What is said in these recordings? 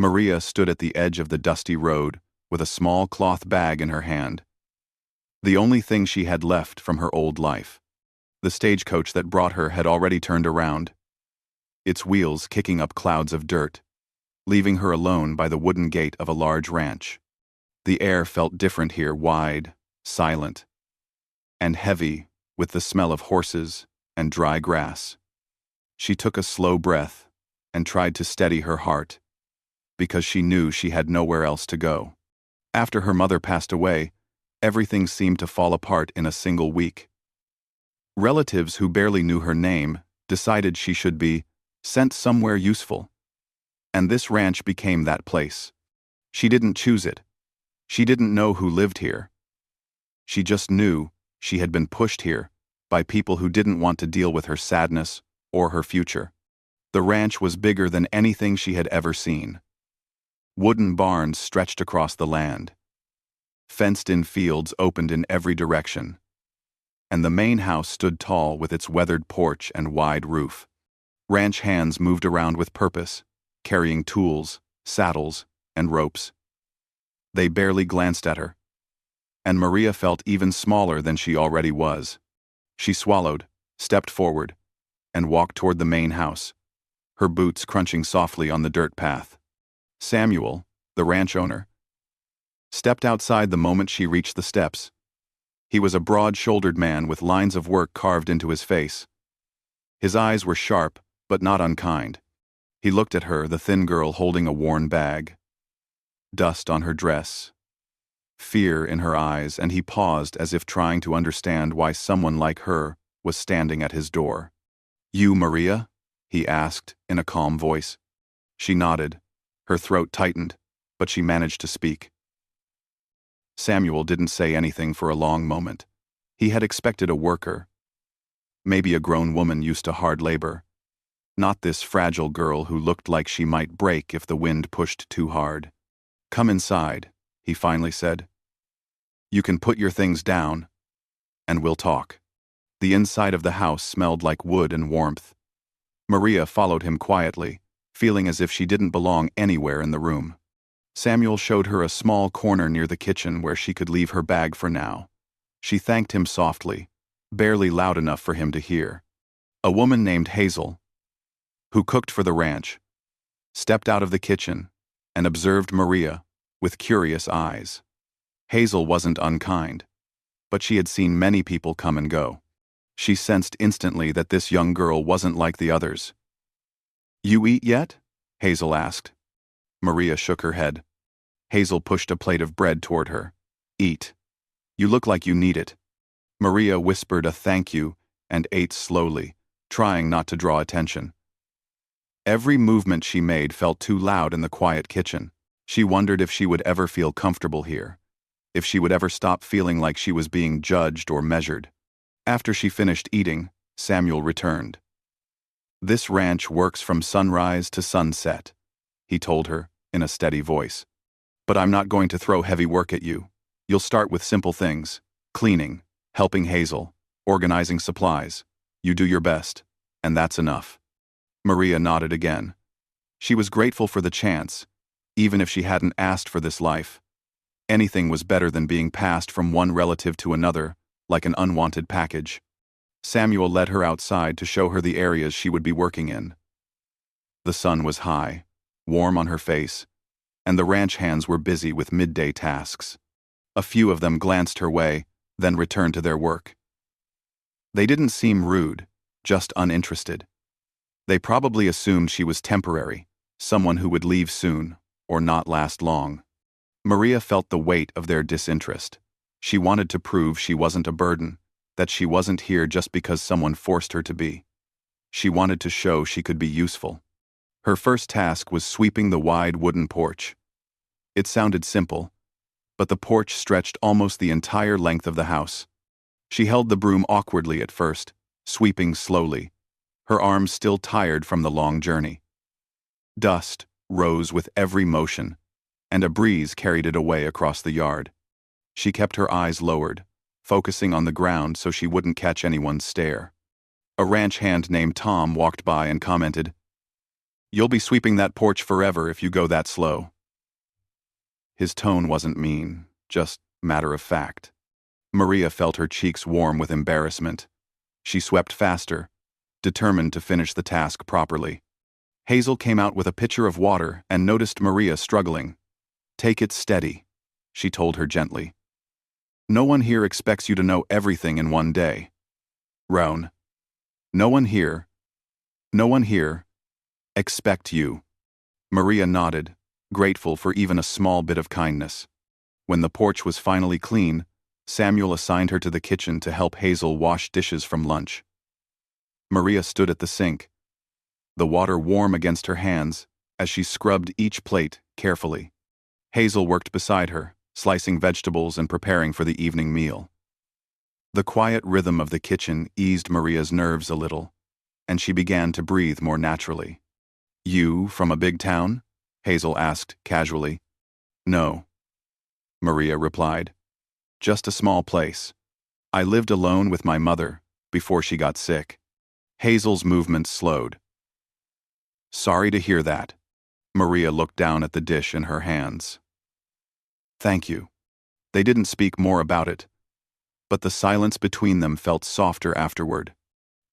Maria stood at the edge of the dusty road with a small cloth bag in her hand. The only thing she had left from her old life. The stagecoach that brought her had already turned around, its wheels kicking up clouds of dirt, leaving her alone by the wooden gate of a large ranch. The air felt different here, wide, silent, and heavy with the smell of horses and dry grass. She took a slow breath and tried to steady her heart, because she knew she had nowhere else to go. After her mother passed away, everything seemed to fall apart in a single week. Relatives who barely knew her name decided she should be sent somewhere useful. And this ranch became that place. She didn't choose it. She didn't know who lived here. She just knew she had been pushed here by people who didn't want to deal with her sadness or her future. The ranch was bigger than anything she had ever seen. Wooden barns stretched across the land. Fenced-in fields opened in every direction. And the main house stood tall with its weathered porch and wide roof. Ranch hands moved around with purpose, carrying tools, saddles, and ropes. They barely glanced at her. And Maria felt even smaller than she already was. She swallowed, stepped forward, and walked toward the main house, her boots crunching softly on the dirt path. Samuel, the ranch owner, stepped outside the moment she reached the steps. He was a broad-shouldered man with lines of work carved into his face. His eyes were sharp, but not unkind. He looked at her, the thin girl holding a worn bag. Dust on her dress. Fear in her eyes, and he paused as if trying to understand why someone like her was standing at his door. "You, Maria?" he asked in a calm voice. She nodded. Her throat tightened, but she managed to speak. Samuel didn't say anything for a long moment. He had expected a worker. Maybe a grown woman used to hard labor. Not this fragile girl who looked like she might break if the wind pushed too hard. "Come inside," he finally said. "You can put your things down, and we'll talk." The inside of the house smelled like wood and warmth. Maria followed him quietly, feeling as if she didn't belong anywhere in the room. Samuel showed her a small corner near the kitchen where she could leave her bag for now. She thanked him softly, barely loud enough for him to hear. A woman named Hazel, who cooked for the ranch, stepped out of the kitchen and observed Maria with curious eyes. Hazel wasn't unkind, but she had seen many people come and go. She sensed instantly that this young girl wasn't like the others. "You eat yet?" Hazel asked. Maria shook her head. Hazel pushed a plate of bread toward her. "Eat. You look like you need it." Maria whispered a thank you and ate slowly, trying not to draw attention. Every movement she made felt too loud in the quiet kitchen. She wondered if she would ever feel comfortable here, if she would ever stop feeling like she was being judged or measured. After she finished eating, Samuel returned. "This ranch works from sunrise to sunset," he told her in a steady voice. "But I'm not going to throw heavy work at you. You'll start with simple things: cleaning, helping Hazel, organizing supplies. You do your best, and that's enough." Maria nodded again. She was grateful for the chance, even if she hadn't asked for this life. Anything was better than being passed from one relative to another, like an unwanted package. Samuel led her outside to show her the areas she would be working in. The sun was high, warm on her face, and the ranch hands were busy with midday tasks. A few of them glanced her way, then returned to their work. They didn't seem rude, just uninterested. They probably assumed she was temporary, someone who would leave soon, or not last long. Maria felt the weight of their disinterest. She wanted to prove she wasn't a burden, that she wasn't here just because someone forced her to be. She wanted to show she could be useful. Her first task was sweeping the wide wooden porch. It sounded simple, but the porch stretched almost the entire length of the house. She held the broom awkwardly at first, sweeping slowly, her arms still tired from the long journey. Dust rose with every motion, and a breeze carried it away across the yard. She kept her eyes lowered, focusing on the ground so she wouldn't catch anyone's stare. A ranch hand named Tom walked by and commented, You'll be sweeping that porch forever if you go that slow. His tone wasn't mean, just matter of fact. Maria felt her cheeks warm with embarrassment. She swept faster, determined to finish the task properly. Hazel came out with a pitcher of water and noticed Maria struggling. "Take it steady," she told her gently. "No one here expects you to know everything in one day." Roan. No one here expect you." Maria nodded, grateful for even a small bit of kindness. When the porch was finally clean, Samuel assigned her to the kitchen to help Hazel wash dishes from lunch. Maria stood at the sink, the water warm against her hands as she scrubbed each plate carefully. Hazel worked beside her, slicing vegetables and preparing for the evening meal. The quiet rhythm of the kitchen eased Maria's nerves a little, and she began to breathe more naturally. "You from a big town?" Hazel asked casually. "No," Maria replied. "Just a small place. I lived alone with my mother before she got sick." Hazel's movements slowed. "Sorry to hear that." Maria looked down at the dish in her hands. "Thank you." They didn't speak more about it, but the silence between them felt softer afterward.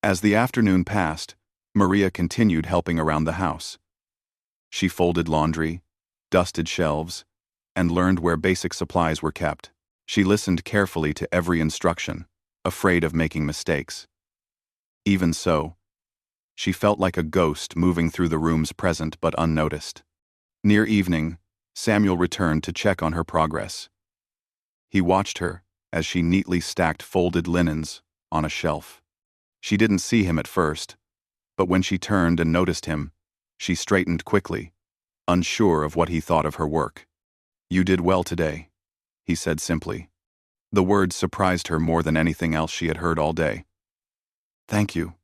As the afternoon passed, Maria continued helping around the house. She folded laundry, dusted shelves, and learned where basic supplies were kept. She listened carefully to every instruction, afraid of making mistakes. Even so, she felt like a ghost moving through the rooms present but unnoticed. Near evening, Samuel returned to check on her progress. He watched her as she neatly stacked folded linens on a shelf. She didn't see him at first, but when she turned and noticed him, she straightened quickly, unsure of what he thought of her work. "You did well today," he said simply. The words surprised her more than anything else she had heard all day. "Thank you,"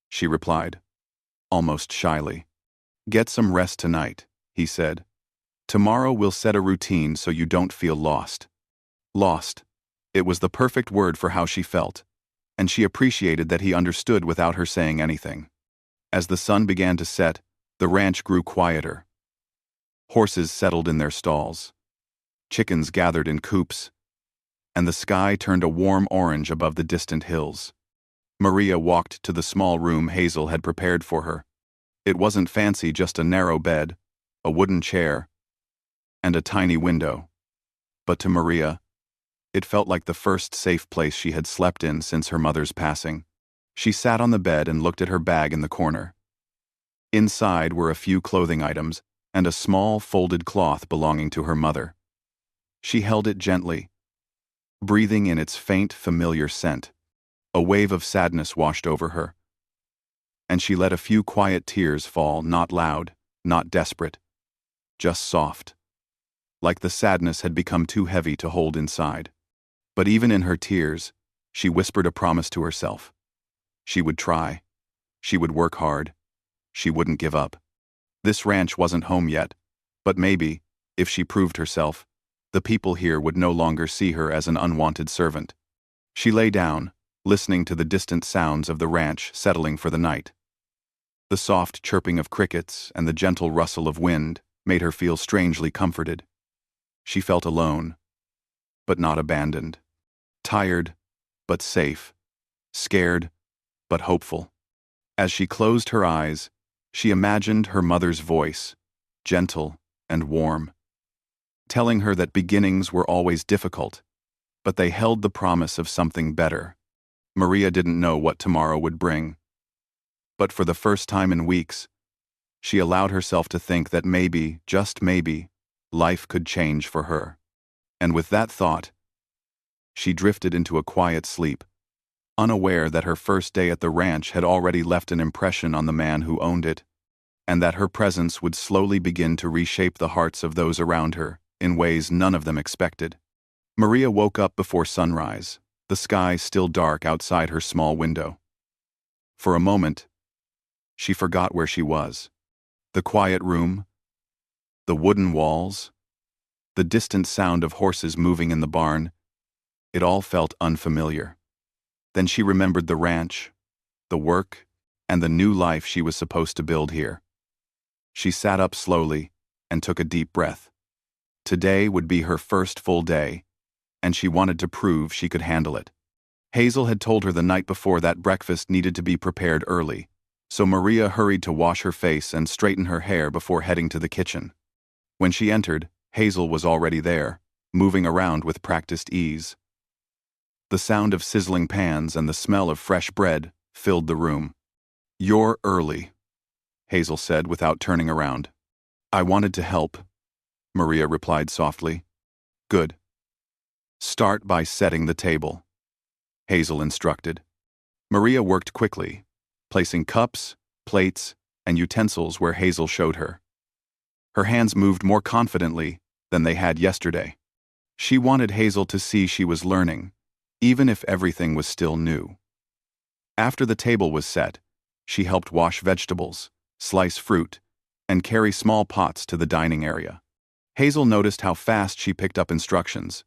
she replied, almost shyly. "Get some rest tonight," he said. "Tomorrow we'll set a routine so you don't feel lost." Lost. It was the perfect word for how she felt, and she appreciated that he understood without her saying anything. As the sun began to set, the ranch grew quieter. Horses settled in their stalls. Chickens gathered in coops, and the sky turned a warm orange above the distant hills. Maria walked to the small room Hazel had prepared for her. It wasn't fancy, just a narrow bed, a wooden chair, and a tiny window. But to Maria, it felt like the first safe place she had slept in since her mother's passing. She sat on the bed and looked at her bag in the corner. Inside were a few clothing items and a small folded cloth belonging to her mother. She held it gently, breathing in its faint, familiar scent. A wave of sadness washed over her, and she let a few quiet tears fall, not loud, not desperate, just soft, like the sadness had become too heavy to hold inside. But even in her tears, she whispered a promise to herself. She would try. She would work hard. She wouldn't give up. This ranch wasn't home yet, but maybe, if she proved herself, the people here would no longer see her as an unwanted servant. She lay down, listening to the distant sounds of the ranch settling for the night. The soft chirping of crickets and the gentle rustle of wind made her feel strangely comforted. She felt alone, but not abandoned. Tired, but safe. Scared, but hopeful. As she closed her eyes, she imagined her mother's voice, gentle and warm, telling her that beginnings were always difficult, but they held the promise of something better. Maria didn't know what tomorrow would bring, but for the first time in weeks, she allowed herself to think that maybe, just maybe, life could change for her. And with that thought, she drifted into a quiet sleep, unaware that her first day at the ranch had already left an impression on the man who owned it, and that her presence would slowly begin to reshape the hearts of those around her in ways none of them expected. Maria woke up before sunrise, the sky still dark outside her small window. For a moment, she forgot where she was. The quiet room, the wooden walls, the distant sound of horses moving in the barn, it all felt unfamiliar. Then she remembered the ranch, the work, and the new life she was supposed to build here. She sat up slowly and took a deep breath. Today would be her first full day, and she wanted to prove she could handle it. Hazel had told her the night before that breakfast needed to be prepared early, so Maria hurried to wash her face and straighten her hair before heading to the kitchen. When she entered, Hazel was already there, moving around with practiced ease. The sound of sizzling pans and the smell of fresh bread filled the room. "You're early," Hazel said without turning around. "I wanted to help," Maria replied softly. "Good. Start by setting the table," Hazel instructed. Maria worked quickly, placing cups, plates, and utensils where Hazel showed her. Her hands moved more confidently than they had yesterday. She wanted Hazel to see she was learning, even if everything was still new. After the table was set, she helped wash vegetables, slice fruit, and carry small pots to the dining area. Hazel noticed how fast she picked up instructions,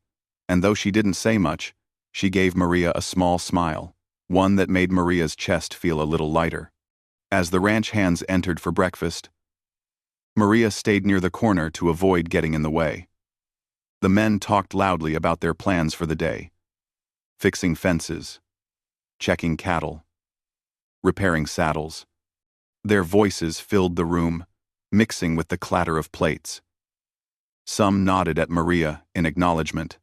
and though she didn't say much, she gave Maria a small smile, one that made Maria's chest feel a little lighter. As the ranch hands entered for breakfast, Maria stayed near the corner to avoid getting in the way. The men talked loudly about their plans for the day: fixing fences, checking cattle, repairing saddles. Their voices filled the room, mixing with the clatter of plates. Some nodded at Maria in acknowledgement.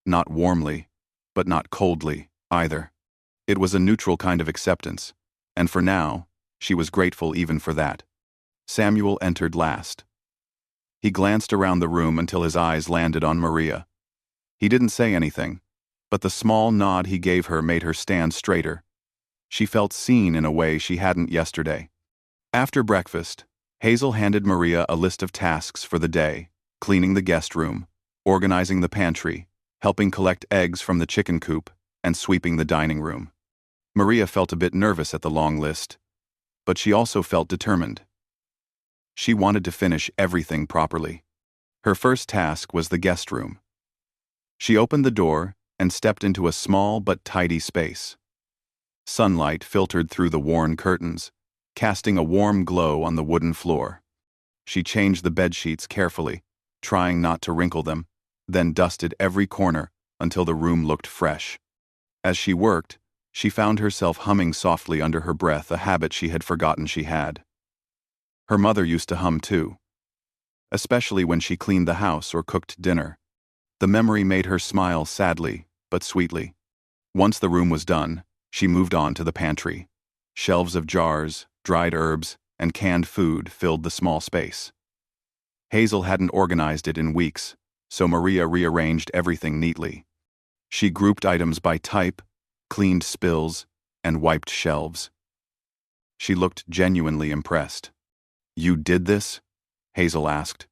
Not warmly, but not coldly, either. It was a neutral kind of acceptance, and for now, she was grateful even for that. Samuel entered last. He glanced around the room until his eyes landed on Maria. He didn't say anything, but the small nod he gave her made her stand straighter. She felt seen in a way she hadn't yesterday. After breakfast, Hazel handed Maria a list of tasks for the day: cleaning the guest room, organizing the pantry, helping collect eggs from the chicken coop, and sweeping the dining room. Maria felt a bit nervous at the long list, but she also felt determined. She wanted to finish everything properly. Her first task was the guest room. She opened the door and stepped into a small but tidy space. Sunlight filtered through the worn curtains, casting a warm glow on the wooden floor. She changed the bedsheets carefully, trying not to wrinkle them, then dusted every corner until the room looked fresh. As she worked, she found herself humming softly under her breath, a habit she had forgotten she had. Her mother used to hum too, especially when she cleaned the house or cooked dinner. The memory made her smile sadly but sweetly. Once the room was done, she moved on to the pantry. Shelves of jars, dried herbs, and canned food filled the small space. Hazel hadn't organized it in weeks, so Maria rearranged everything neatly. She grouped items by type, cleaned spills, and wiped shelves. She looked genuinely impressed. "You did this?" Hazel asked.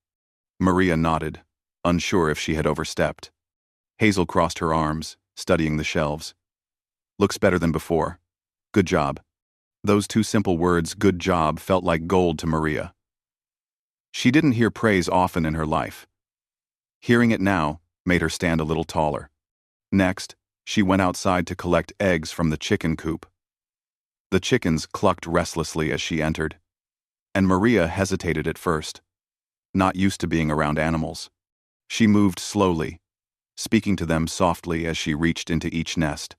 Maria nodded, unsure if she had overstepped. Hazel crossed her arms, studying the shelves. "Looks better than before. Good job." Those two simple words, "good job," felt like gold to Maria. She didn't hear praise often in her life. Hearing it now made her stand a little taller. Next, she went outside to collect eggs from the chicken coop. The chickens clucked restlessly as she entered, and Maria hesitated at first, not used to being around animals. She moved slowly, speaking to them softly as she reached into each nest.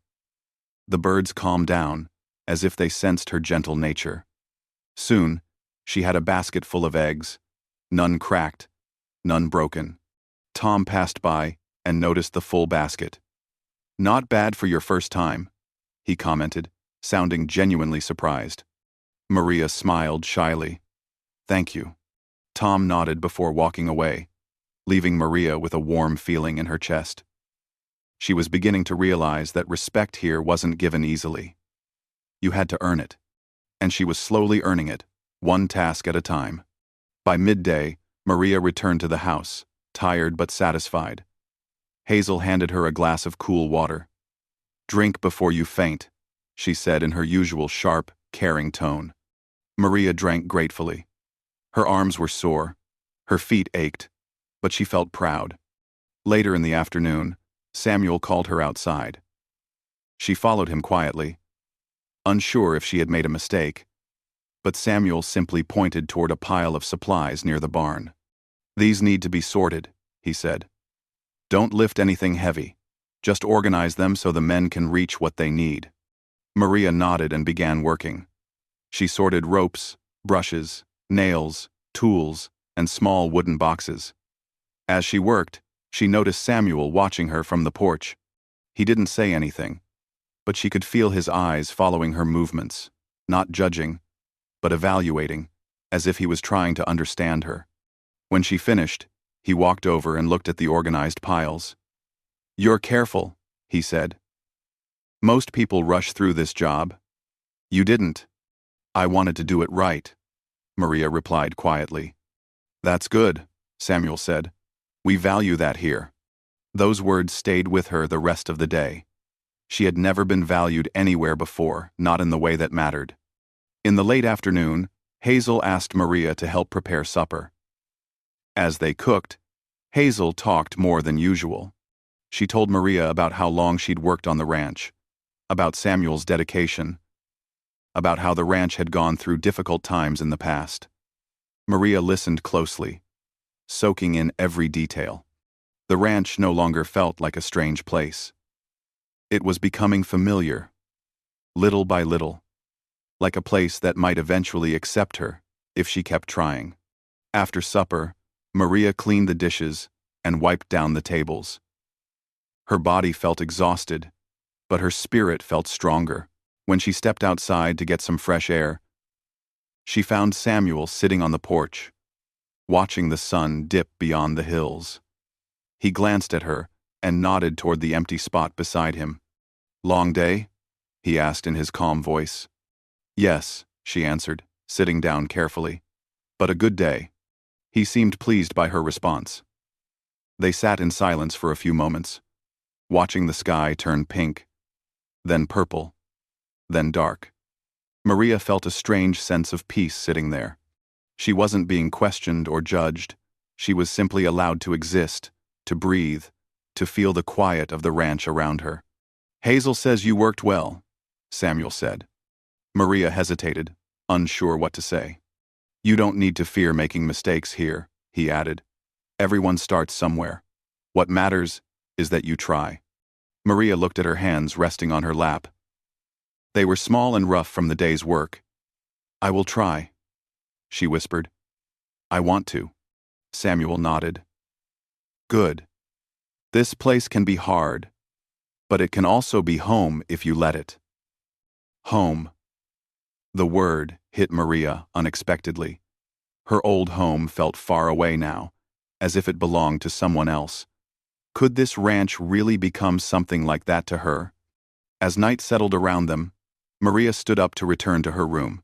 The birds calmed down, as if they sensed her gentle nature. Soon, she had a basket full of eggs, none cracked, none broken. Tom passed by and noticed the full basket. "Not bad for your first time," he commented, sounding genuinely surprised. Maria smiled shyly. "Thank you." Tom nodded before walking away, leaving Maria with a warm feeling in her chest. She was beginning to realize that respect here wasn't given easily. You had to earn it, and she was slowly earning it, one task at a time. By midday, Maria returned to the house, tired but satisfied. Hazel handed her a glass of cool water. "Drink before you faint," she said in her usual sharp, caring tone. Maria drank gratefully. Her arms were sore, her feet ached, but she felt proud. Later in the afternoon, Samuel called her outside. She followed him quietly, unsure if she had made a mistake. but Samuel simply pointed toward a pile of supplies near the barn. "These need to be sorted," he said. "Don't lift anything heavy. Just organize them so the men can reach what they need." Maria nodded and began working. She sorted ropes, brushes, nails, tools, and small wooden boxes. As she worked, she noticed Samuel watching her from the porch. He didn't say anything, but she could feel his eyes following her movements, not judging, but evaluating, as if he was trying to understand her. When she finished, he walked over and looked at the organized piles. "You're careful," he said. "Most people rush through this job. You didn't." "I wanted to do it right," Maria replied quietly. "That's good," Samuel said. "We value that here." Those words stayed with her the rest of the day. She had never been valued anywhere before, not in the way that mattered. In the late afternoon, Hazel asked Maria to help prepare supper. As they cooked, Hazel talked more than usual. She told Maria about how long she'd worked on the ranch, about Samuel's dedication, about how the ranch had gone through difficult times in the past. Maria listened closely, soaking in every detail. The ranch no longer felt like a strange place. It was becoming familiar, little by little, like a place that might eventually accept her if she kept trying. After supper, Maria cleaned the dishes and wiped down the tables. Her body felt exhausted, but her spirit felt stronger. When she stepped outside to get some fresh air, she found Samuel sitting on the porch, watching the sun dip beyond the hills. He glanced at her and nodded toward the empty spot beside him. "Long day?" he asked in his calm voice. "Yes," she answered, sitting down carefully. "But a good day." He seemed pleased by her response. They sat in silence for a few moments, watching the sky turn pink, then purple, then dark. Maria felt a strange sense of peace sitting there. She wasn't being questioned or judged. She was simply allowed to exist, to breathe, to feel the quiet of the ranch around her. "Hazel says you worked well," Samuel said. Maria hesitated, unsure what to say. "You don't need to fear making mistakes here," he added. "Everyone starts somewhere. What matters is that you try." Maria looked at her hands resting on her lap. They were small and rough from the day's work. "I will try," she whispered. "I want to." Samuel nodded. "Good. This place can be hard, but it can also be home if you let it." Home. The word hit Maria unexpectedly. Her old home felt far away now, as if it belonged to someone else. Could this ranch really become something like that to her? As night settled around them, Maria stood up to return to her room.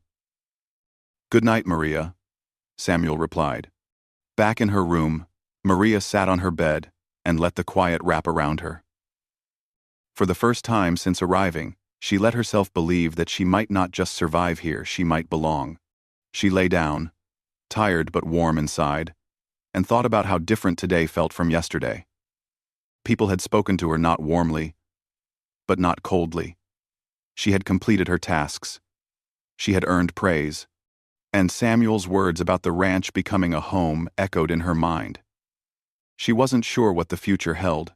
"Good night, Maria," Samuel replied. Back in her room, Maria sat on her bed and let the quiet wrap around her. For the first time since arriving, she let herself believe that she might not just survive here, she might belong. She lay down, tired but warm inside, and thought about how different today felt from yesterday. People had spoken to her not warmly, but not coldly. She had completed her tasks. She had earned praise. And Samuel's words about the ranch becoming a home echoed in her mind. She wasn't sure what the future held,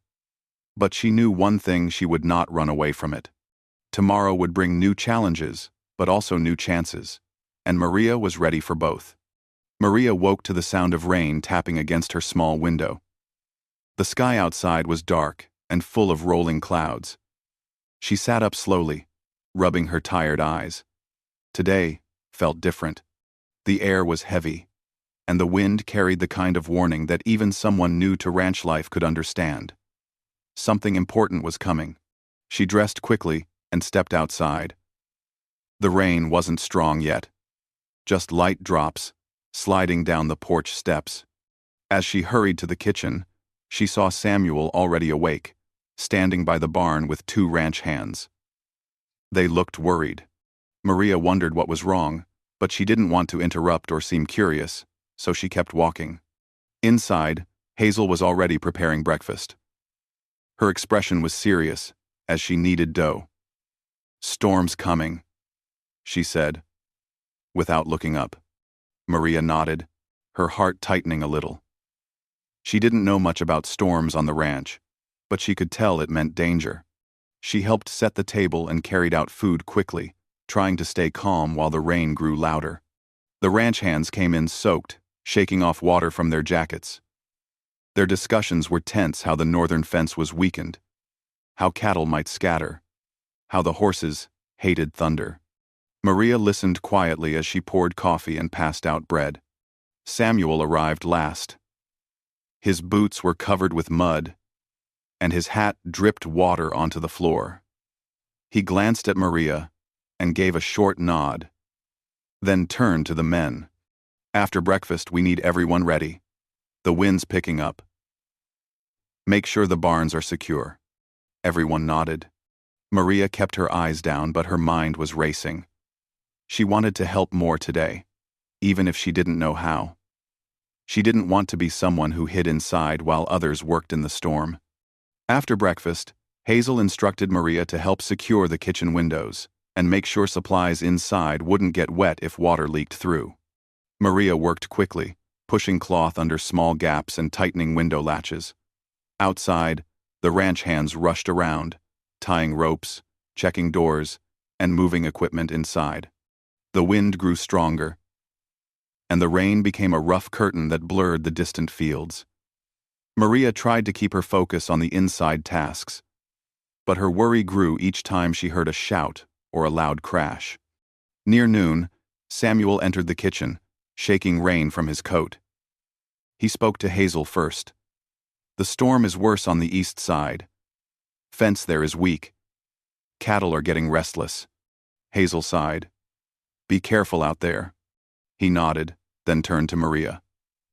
but she knew one thing: she would not run away from it. Tomorrow would bring new challenges, but also new chances, and Maria was ready for both. Maria woke to the sound of rain tapping against her small window. The sky outside was dark and full of rolling clouds. She sat up slowly, rubbing her tired eyes. Today felt different. The air was heavy, and the wind carried the kind of warning that even someone new to ranch life could understand. Something important was coming. She dressed quickly and stepped outside. The rain wasn't strong yet, just light drops sliding down the porch steps. As she hurried to the kitchen, she saw Samuel already awake, standing by the barn with two ranch hands. They looked worried. Maria wondered what was wrong, but she didn't want to interrupt or seem curious, so she kept walking. Inside, Hazel was already preparing breakfast. Her expression was serious, as she kneaded dough. "Storm's coming," she said. without looking up. Maria nodded, her heart tightening a little. She didn't know much about storms on the ranch, but she could tell it meant danger. She helped set the table and carried out food quickly, trying to stay calm while the rain grew louder. The ranch hands came in soaked, shaking off water from their jackets. Their discussions were tense: how the northern fence was weakened, how cattle might scatter, how the horses hated thunder. Maria listened quietly as she poured coffee and passed out bread. Samuel arrived last. His boots were covered with mud, and his hat dripped water onto the floor. He glanced at Maria and gave a short nod, then turned to the men. "After breakfast, we need everyone ready. The wind's picking up. Make sure the barns are secure." Everyone nodded. Maria kept her eyes down, but her mind was racing. She wanted to help more today, even if she didn't know how. She didn't want to be someone who hid inside while others worked in the storm. After breakfast, Hazel instructed Maria to help secure the kitchen windows and make sure supplies inside wouldn't get wet if water leaked through. Maria worked quickly, pushing cloth under small gaps and tightening window latches. Outside, the ranch hands rushed around, tying ropes, checking doors, and moving equipment inside. The wind grew stronger, and the rain became a rough curtain that blurred the distant fields. Maria tried to keep her focus on the inside tasks, but her worry grew each time she heard a shout or a loud crash. Near noon, Samuel entered the kitchen, shaking rain from his coat. He spoke to Hazel first. "The storm is worse on the east side. Fence there is weak. Cattle are getting restless." Hazel sighed. "Be careful out there." He nodded, then turned to Maria.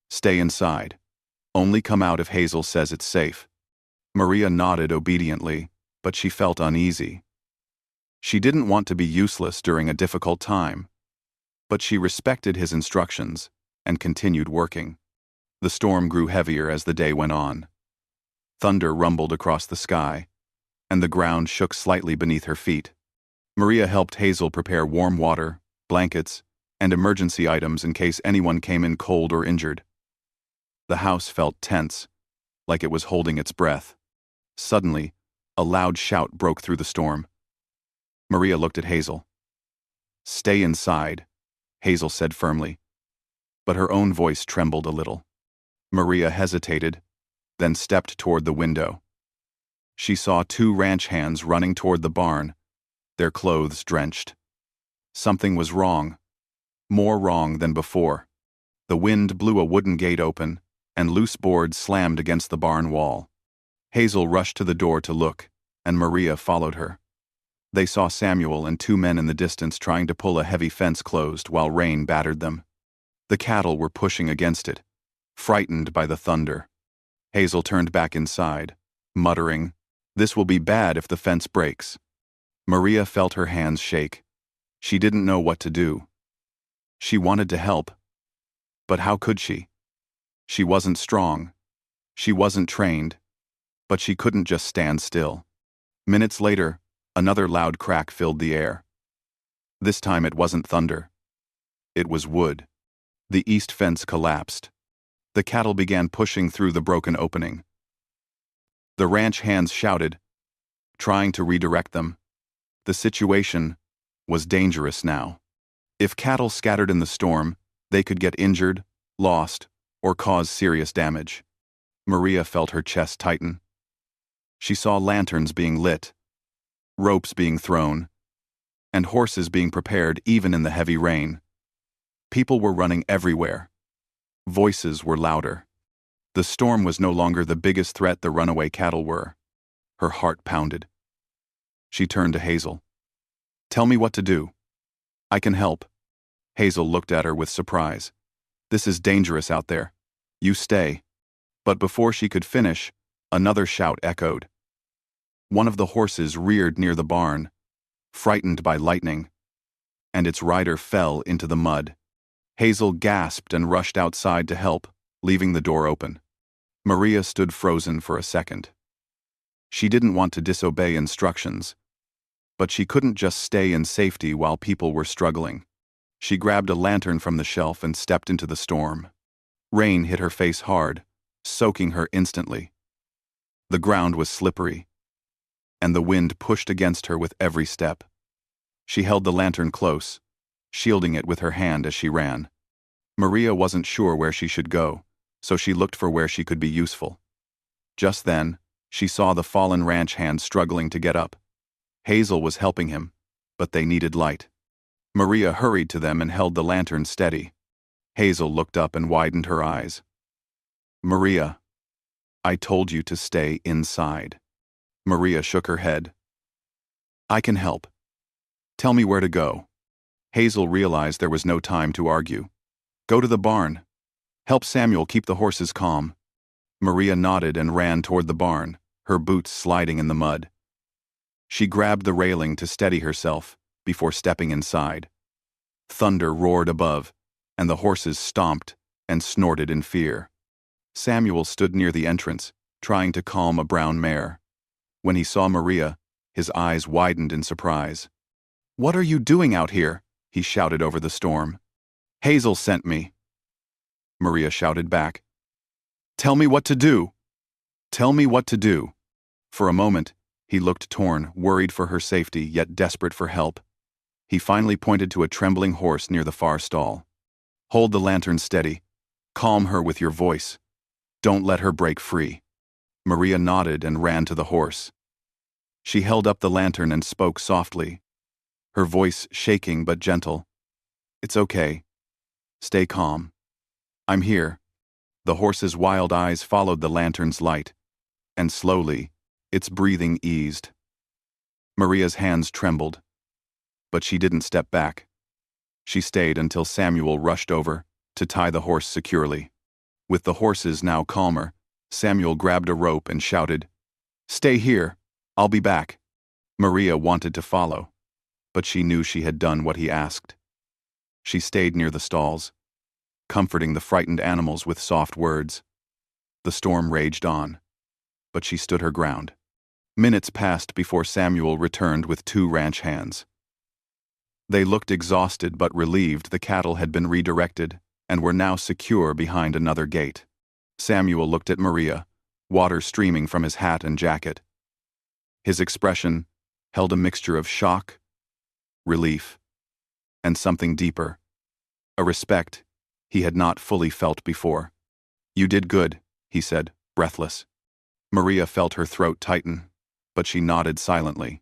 "Stay inside. Only come out if Hazel says it's safe." Maria nodded obediently, but she felt uneasy. She didn't want to be useless during a difficult time, but she respected his instructions and continued working. The storm grew heavier as the day went on. Thunder rumbled across the sky, and the ground shook slightly beneath her feet. Maria helped Hazel prepare warm water, blankets, and emergency items in case anyone came in cold or injured. The house felt tense, like it was holding its breath. Suddenly, a loud shout broke through the storm. Maria looked at Hazel. "Stay inside," Hazel said firmly, but her own voice trembled a little. Maria hesitated, then stepped toward the window. She saw two ranch hands running toward the barn, their clothes drenched. Something was wrong, more wrong than before. The wind blew a wooden gate open, and loose boards slammed against the barn wall. Hazel rushed to the door to look, and Maria followed her. They saw Samuel and two men in the distance trying to pull a heavy fence closed while rain battered them. The cattle were pushing against it, frightened by the thunder. Hazel turned back inside, muttering, "This will be bad if the fence breaks." Maria felt her hands shake. She didn't know what to do. She wanted to help, but how could she? She wasn't strong. She wasn't trained, but she couldn't just stand still. Minutes later, another loud crack filled the air. This time it wasn't thunder. It was wood. The east fence collapsed. The cattle began pushing through the broken opening. The ranch hands shouted, trying to redirect them. The situation was dangerous now. If cattle scattered in the storm, they could get injured, lost, or cause serious damage. Maria felt her chest tighten. She saw lanterns being lit, ropes being thrown, and horses being prepared even in the heavy rain. People were running everywhere. Voices were louder. The storm was no longer the biggest threat the runaway cattle were. Her heart pounded. She turned to Hazel. "Tell me what to do. I can help." Hazel looked at her with surprise. "This is dangerous out there. You stay." But before she could finish, another shout echoed. One of the horses reared near the barn, frightened by lightning, and its rider fell into the mud. Hazel gasped and rushed outside to help, leaving the door open. Maria stood frozen for a second. She didn't want to disobey instructions, but she couldn't just stay in safety while people were struggling. She grabbed a lantern from the shelf and stepped into the storm. Rain hit her face hard, soaking her instantly. The ground was slippery, and the wind pushed against her with every step. She held the lantern close, shielding it with her hand as she ran. Maria wasn't sure where she should go, so she looked for where she could be useful. Just then, she saw the fallen ranch hand struggling to get up. Hazel was helping him, but they needed light. Maria hurried to them and held the lantern steady. Hazel looked up and widened her eyes. "Maria, I told you to stay inside." Maria shook her head. "I can help. Tell me where to go." Hazel realized there was no time to argue. "Go to the barn. Help Samuel keep the horses calm." Maria nodded and ran toward the barn, her boots sliding in the mud. She grabbed the railing to steady herself before stepping inside. Thunder roared above, and the horses stomped and snorted in fear. Samuel stood near the entrance, trying to calm a brown mare. When he saw Maria, his eyes widened in surprise. "What are you doing out here?" he shouted over the storm. "Hazel sent me." Maria shouted back. "Tell me what to do. Tell me what to do." For a moment, he looked torn, worried for her safety, yet desperate for help. He finally pointed to a trembling horse near the far stall. "Hold the lantern steady. Calm her with your voice. Don't let her break free." Maria nodded and ran to the horse. She held up the lantern and spoke softly, her voice shaking but gentle. "It's okay. Stay calm. I'm here." The horse's wild eyes followed the lantern's light, and slowly, its breathing eased. Maria's hands trembled, but she didn't step back. She stayed until Samuel rushed over to tie the horse securely. With the horses now calmer, Samuel grabbed a rope and shouted, "Stay here. I'll be back." Maria wanted to follow, but she knew she had done what he asked. She stayed near the stalls, comforting the frightened animals with soft words. The storm raged on, but she stood her ground. Minutes passed before Samuel returned with 2 ranch hands. They looked exhausted but relieved the cattle had been redirected and were now secure behind another gate. Samuel looked at Maria, water streaming from his hat and jacket. His expression held a mixture of shock, relief, and something deeper, a respect he had not fully felt before. "You did good," he said, breathless. Maria felt her throat tighten, but she nodded silently.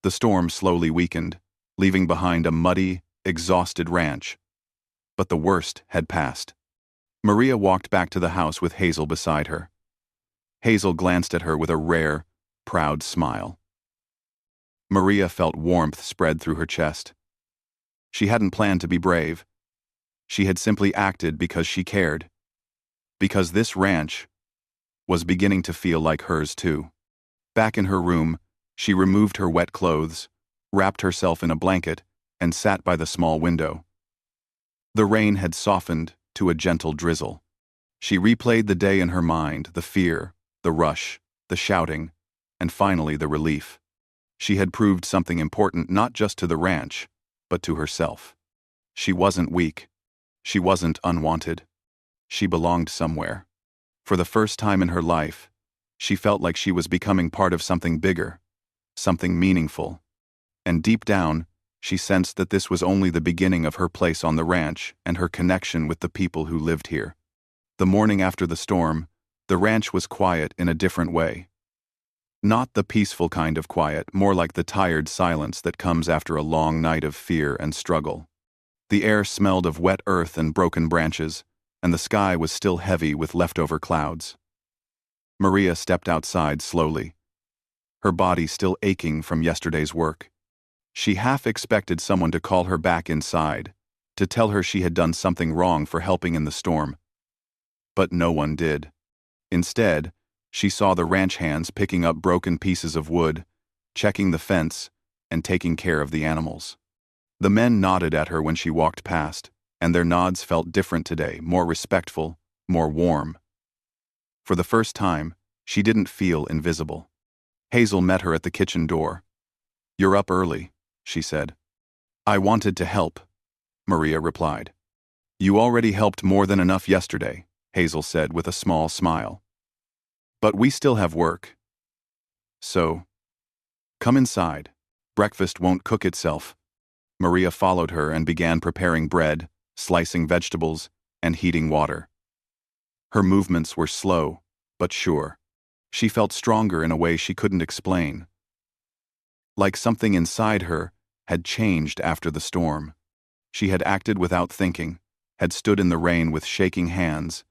The storm slowly weakened, leaving behind a muddy, exhausted ranch. But the worst had passed. Maria walked back to the house with Hazel beside her. Hazel glanced at her with a rare, proud smile. Maria felt warmth spread through her chest. She hadn't planned to be brave. She had simply acted because she cared. Because this ranch was beginning to feel like hers too. Back in her room, she removed her wet clothes, wrapped herself in a blanket, and sat by the small window. The rain had softened to a gentle drizzle. She replayed the day in her mind, the fear, the rush, the shouting, and finally the relief. She had proved something important not just to the ranch, but to herself. She wasn't weak. She wasn't unwanted. She belonged somewhere. For the first time in her life, she felt like she was becoming part of something bigger, something meaningful. And deep down, she sensed that this was only the beginning of her place on the ranch and her connection with the people who lived here. The morning after the storm, the ranch was quiet in a different way. Not the peaceful kind of quiet, more like the tired silence that comes after a long night of fear and struggle. The air smelled of wet earth and broken branches, and the sky was still heavy with leftover clouds. Maria stepped outside slowly, her body still aching from yesterday's work. She half expected someone to call her back inside, to tell her she had done something wrong for helping in the storm. But no one did. Instead, she saw the ranch hands picking up broken pieces of wood, checking the fence, and taking care of the animals. The men nodded at her when she walked past, and their nods felt different today, more respectful, more warm. For the first time, she didn't feel invisible. Hazel met her at the kitchen door. "You're up early," she said. "I wanted to help." Maria replied. You already helped more than enough yesterday, Hazel said with a small smile. But we still have work. So, come inside. Breakfast won't cook itself. Maria followed her and began preparing bread, slicing vegetables, and heating water. Her movements were slow, but sure. She felt stronger in a way she couldn't explain. Like something inside her had changed after the storm. She had acted without thinking, had stood in the rain with shaking hands,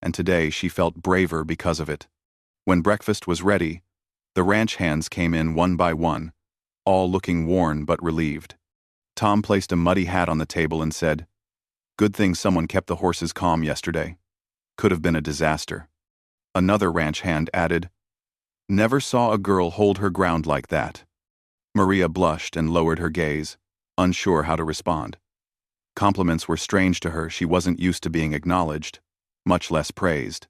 and today she felt braver because of it. When breakfast was ready, the ranch hands came in one by one, all looking worn but relieved. Tom placed a muddy hat on the table and said, "Good thing someone kept the horses calm yesterday. Could have been a disaster." Another ranch hand added, "Never saw a girl hold her ground like that." Maria blushed and lowered her gaze, unsure how to respond. Compliments were strange to her. She wasn't used to being acknowledged, much less praised.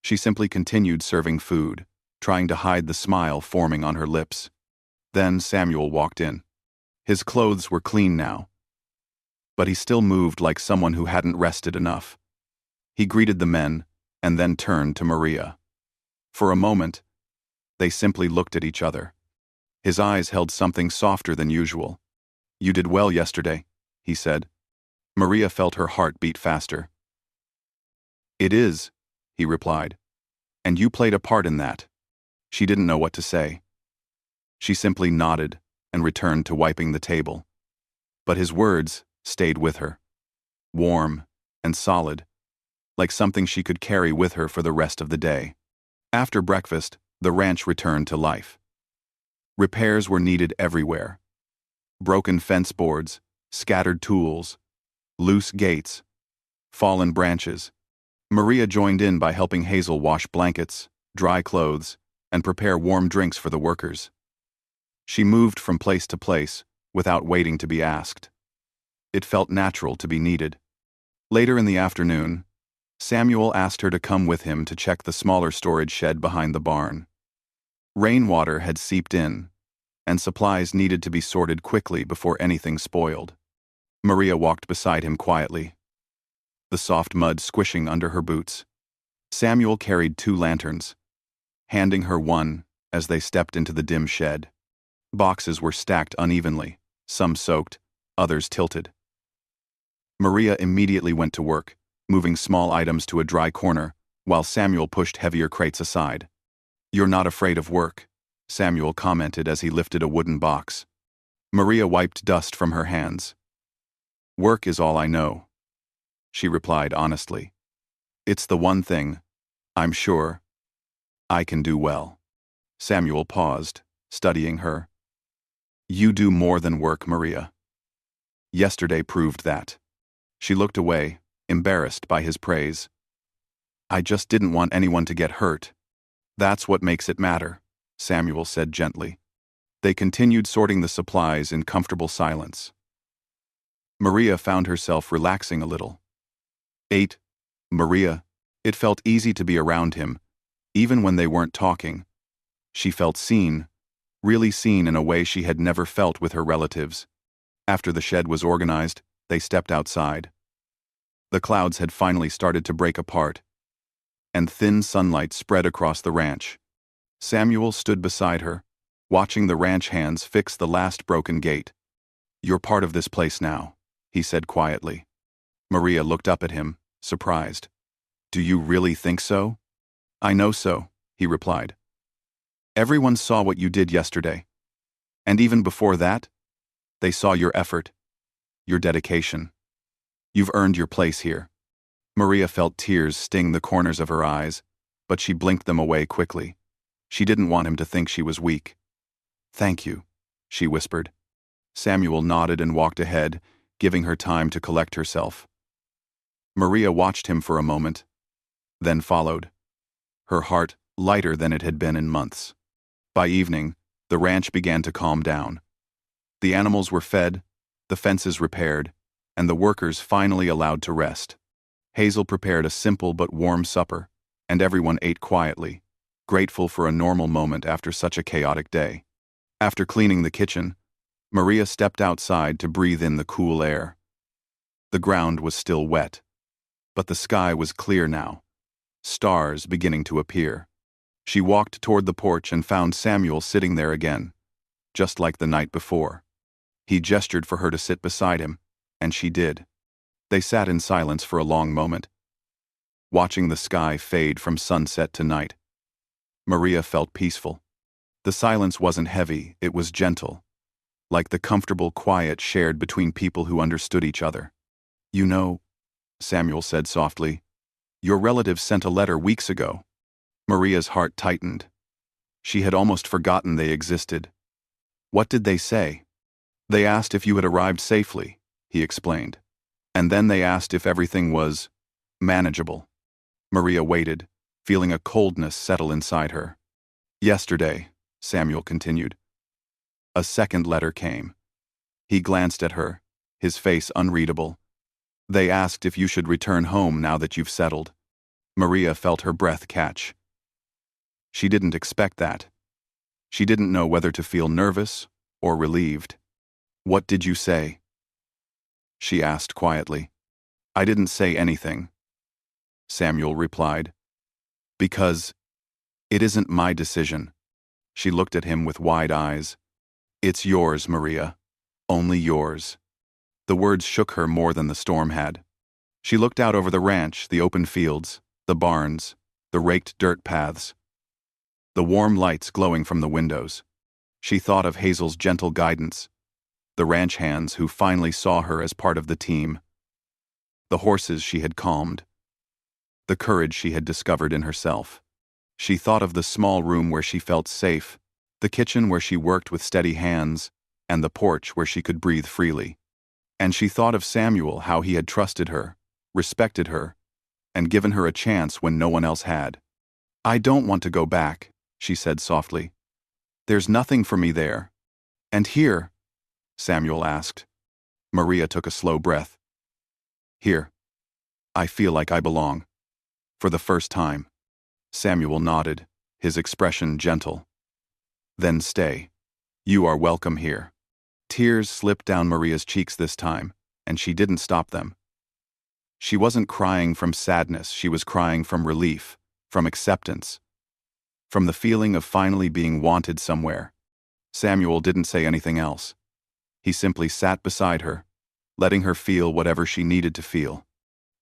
She simply continued serving food, trying to hide the smile forming on her lips. Then Samuel walked in. His clothes were clean now, but he still moved like someone who hadn't rested enough. He greeted the men and then turned to Maria. For a moment, they simply looked at each other. His eyes held something softer than usual. "You did well yesterday," he said. Maria felt her heart beat faster. "It is," he replied. "And you played a part in that." She didn't know what to say. She simply nodded and returned to wiping the table. But his words stayed with her, warm and solid, like something she could carry with her for the rest of the day. After breakfast, the ranch returned to life. Repairs were needed everywhere. Broken fence boards, scattered tools, loose gates, fallen branches. Maria joined in by helping Hazel wash blankets, dry clothes, and prepare warm drinks for the workers. She moved from place to place without waiting to be asked. It felt natural to be needed. Later in the afternoon, Samuel asked her to come with him to check the smaller storage shed behind the barn. Rainwater had seeped in, and supplies needed to be sorted quickly before anything spoiled. Maria walked beside him quietly, the soft mud squishing under her boots. Samuel carried 2 lanterns, handing her one as they stepped into the dim shed. Boxes were stacked unevenly, some soaked, others tilted. Maria immediately went to work, moving small items to a dry corner, while Samuel pushed heavier crates aside. "You're not afraid of work," Samuel commented as he lifted a wooden box. Maria wiped dust from her hands. "Work is all I know," she replied honestly. "It's the one thing, I'm sure, I can do well." Samuel paused, studying her. "You do more than work, Maria." Yesterday proved that. She looked away, embarrassed by his praise. "I just didn't want anyone to get hurt. That's what makes it matter," Samuel said gently. They continued sorting the supplies in comfortable silence. Maria found herself relaxing a little. Maria. It felt easy to be around him, even when they weren't talking. She felt seen, really seen in a way she had never felt with her relatives. After the shed was organized, they stepped outside. The clouds had finally started to break apart, and thin sunlight spread across the ranch. Samuel stood beside her, watching the ranch hands fix the last broken gate. "You're part of this place now," he said quietly. Maria looked up at him, surprised. "Do you really think so?" "I know so," he replied. "Everyone saw what you did yesterday. And even before that, they saw your effort, your dedication. You've earned your place here." Maria felt tears sting the corners of her eyes, but she blinked them away quickly. She didn't want him to think she was weak. "Thank you," she whispered. Samuel nodded and walked ahead, giving her time to collect herself. Maria watched him for a moment, then followed, her heart lighter than it had been in months. By evening, the ranch began to calm down. The animals were fed, the fences repaired, and the workers finally allowed to rest. Hazel prepared a simple but warm supper, and everyone ate quietly, grateful for a normal moment after such a chaotic day. After cleaning the kitchen, Maria stepped outside to breathe in the cool air. The ground was still wet, but the sky was clear now, stars beginning to appear. She walked toward the porch and found Samuel sitting there again, just like the night before. He gestured for her to sit beside him, and she did. They sat in silence for a long moment, watching the sky fade from sunset to night. Maria felt peaceful. The silence wasn't heavy, it was gentle, like the comfortable quiet shared between people who understood each other. "You know," Samuel said softly, "your relatives sent a letter weeks ago." Maria's heart tightened. She had almost forgotten they existed. "What did they say?" "They asked if you had arrived safely," he explained. "And then they asked if everything was manageable." Maria waited, feeling a coldness settle inside her. "Yesterday," Samuel continued, "a second letter came." He glanced at her, his face unreadable. "They asked if you should return home now that you've settled." Maria felt her breath catch. She didn't expect that. She didn't know whether to feel nervous or relieved. "What did you say?" she asked quietly. "I didn't say anything," Samuel replied. "Because it isn't my decision." She looked at him with wide eyes. "It's yours, Maria. Only yours." The words shook her more than the storm had. She looked out over the ranch, the open fields, the barns, the raked dirt paths, the warm lights glowing from the windows. She thought of Hazel's gentle guidance, the ranch hands who finally saw her as part of the team, the horses she had calmed, the courage she had discovered in herself. She thought of the small room where she felt safe, the kitchen where she worked with steady hands, and the porch where she could breathe freely. And she thought of Samuel, how he had trusted her, respected her, and given her a chance when no one else had. "I don't want to go back," she said softly. "There's nothing for me there." "And here?" Samuel asked. Maria took a slow breath. "Here. I feel like I belong. For the first time." Samuel nodded, his expression gentle. "Then stay. You are welcome here." Tears slipped down Maria's cheeks this time, and she didn't stop them. She wasn't crying from sadness, she was crying from relief, from acceptance, from the feeling of finally being wanted somewhere. Samuel didn't say anything else. He simply sat beside her, letting her feel whatever she needed to feel.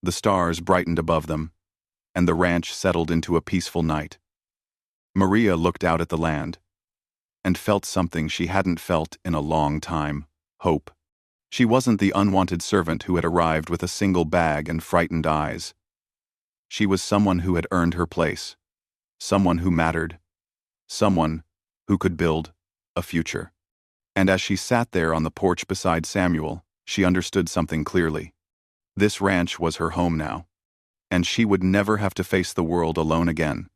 The stars brightened above them, and the ranch settled into a peaceful night. Maria looked out at the land and felt something she hadn't felt in a long time: hope. She wasn't the unwanted servant who had arrived with a single bag and frightened eyes. She was someone who had earned her place, someone who mattered, someone who could build a future. And as she sat there on the porch beside Samuel, she understood something clearly. This ranch was her home now, and she would never have to face the world alone again.